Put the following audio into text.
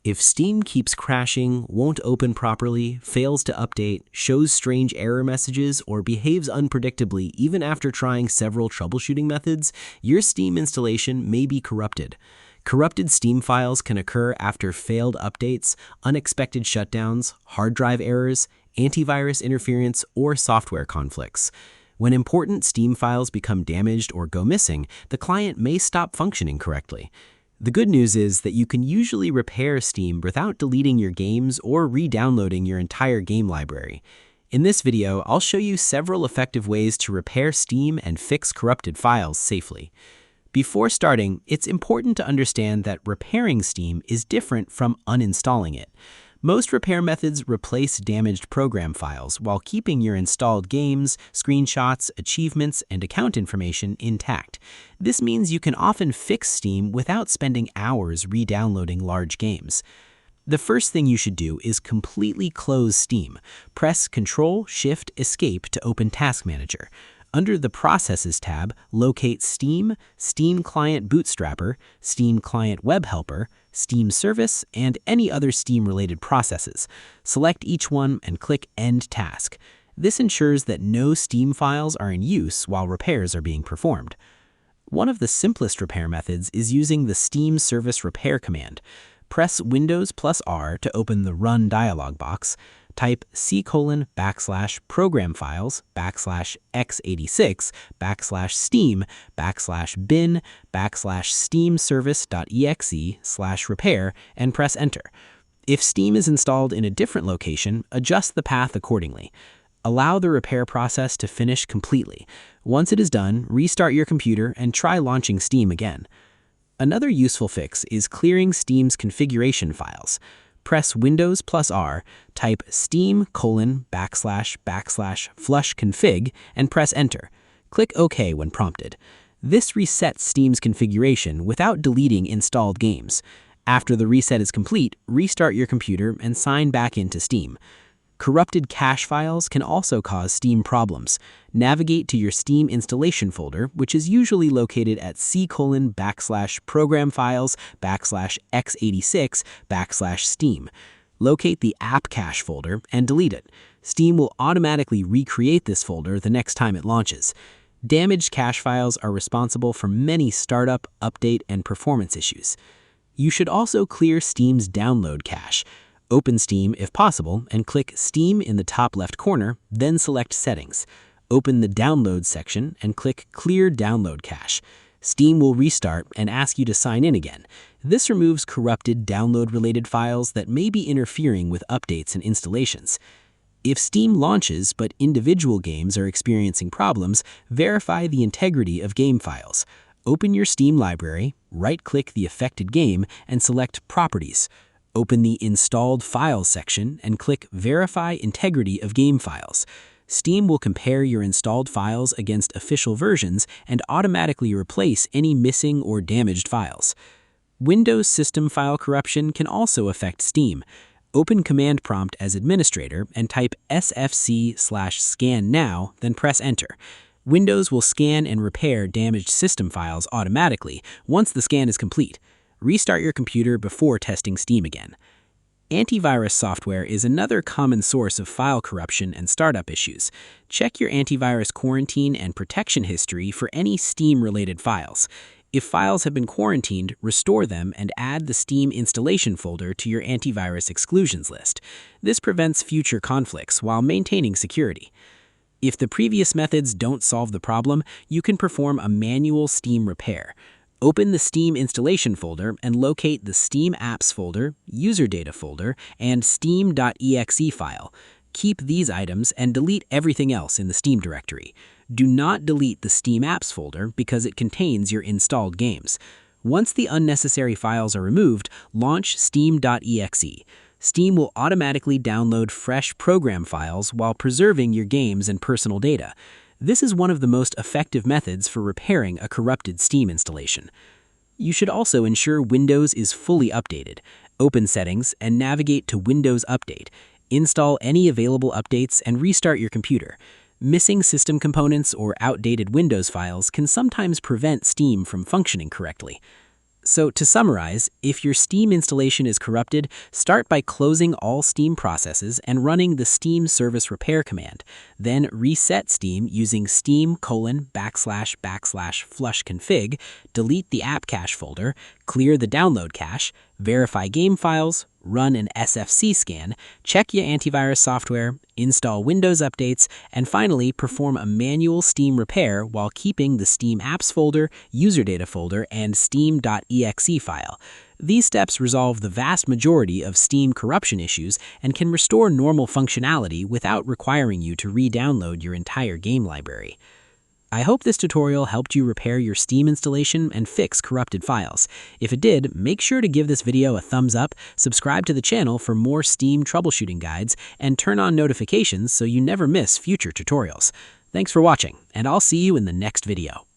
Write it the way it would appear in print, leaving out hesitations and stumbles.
If Steam keeps crashing, won't open properly, fails to update, shows strange error messages, or behaves unpredictably even after trying several troubleshooting methods, your Steam installation may be corrupted. Corrupted Steam files can occur after failed updates, unexpected shutdowns, hard drive errors, antivirus interference, or software conflicts. When important Steam files become damaged or go missing, the client may stop functioning correctly. The good news is that you can usually repair Steam without deleting your games or re-downloading your entire game library. In this video, I'll show you several effective ways to repair Steam and fix corrupted files safely. Before starting, it's important to understand that repairing Steam is different from uninstalling it. Most repair methods replace damaged program files while keeping your installed games, screenshots, achievements, and account information intact. This means you can often fix Steam without spending hours re-downloading large games. The first thing you should do is completely close Steam. Press Ctrl-Shift-Escape to open Task Manager. Under the Processes tab, locate Steam, Steam Client Bootstrapper, Steam Client Web Helper, Steam Service, and any other Steam-related processes. Select each one and click End Task. This ensures that no Steam files are in use while repairs are being performed. One of the simplest repair methods is using the Steam Service Repair command. Press Windows+R to open the Run dialog box. Type C:\program files \x86 \steam \bin /steamservice.exe/repair and press Enter. If Steam is installed in a different location, adjust the path accordingly. Allow the repair process to finish completely. Once it is done, restart your computer and try launching Steam again. Another useful fix is clearing Steam's configuration files. Press Windows+R, type steam:\flush_config and press Enter. Click OK when prompted. This resets Steam's configuration without deleting installed games. After the reset is complete, restart your computer and sign back into Steam. Corrupted cache files can also cause Steam problems. Navigate to your Steam installation folder, which is usually located at C:\program files \x86 \steam. Locate the app cache folder and delete it. Steam will automatically recreate this folder the next time it launches. Damaged cache files are responsible for many startup, update, and performance issues. You should also clear Steam's download cache. Open Steam if possible and click Steam in the top left corner, then select Settings. Open the Downloads section and click Clear Download Cache. Steam will restart and ask you to sign in again. This removes corrupted download-related files that may be interfering with updates and installations. If Steam launches but individual games are experiencing problems, verify the integrity of game files. Open your Steam library, right-click the affected game, and select Properties. Open the Installed Files section and click Verify Integrity of Game Files. Steam will compare your installed files against official versions and automatically replace any missing or damaged files. Windows system file corruption can also affect Steam. Open Command Prompt as administrator and type sfc/scan now, then press Enter. Windows will scan and repair damaged system files automatically once the scan is complete. Restart your computer before testing Steam again. Antivirus software is another common source of file corruption and startup issues. Check your antivirus quarantine and protection history for any Steam-related files. If files have been quarantined, restore them and add the Steam installation folder to your antivirus exclusions list. This prevents future conflicts while maintaining security. If the previous methods don't solve the problem, you can perform a manual Steam repair. Open the Steam installation folder and locate the Steam Apps folder, User Data folder, and Steam.exe file. Keep these items and delete everything else in the Steam directory. Do not delete the Steam Apps folder because it contains your installed games. Once the unnecessary files are removed, launch Steam.exe. Steam will automatically download fresh program files while preserving your games and personal data. This is one of the most effective methods for repairing a corrupted Steam installation. You should also ensure Windows is fully updated. Open Settings and navigate to Windows Update. Install any available updates and restart your computer. Missing system components or outdated Windows files can sometimes prevent Steam from functioning correctly. So to summarize, if your Steam installation is corrupted, start by closing all Steam processes and running the Steam service repair command. Then reset Steam using steam:\\/flush config, delete the app cache folder, clear the download cache, verify game files, run an SFC scan, check your antivirus software, install Windows updates, and finally perform a manual Steam repair while keeping the Steam apps folder, user data folder, and steam.exe file. These steps resolve the vast majority of Steam corruption issues and can restore normal functionality without requiring you to re-download your entire game library. I hope this tutorial helped you repair your Steam installation and fix corrupted files. If it did, make sure to give this video a thumbs up, subscribe to the channel for more Steam troubleshooting guides, and turn on notifications so you never miss future tutorials. Thanks for watching, and I'll see you in the next video.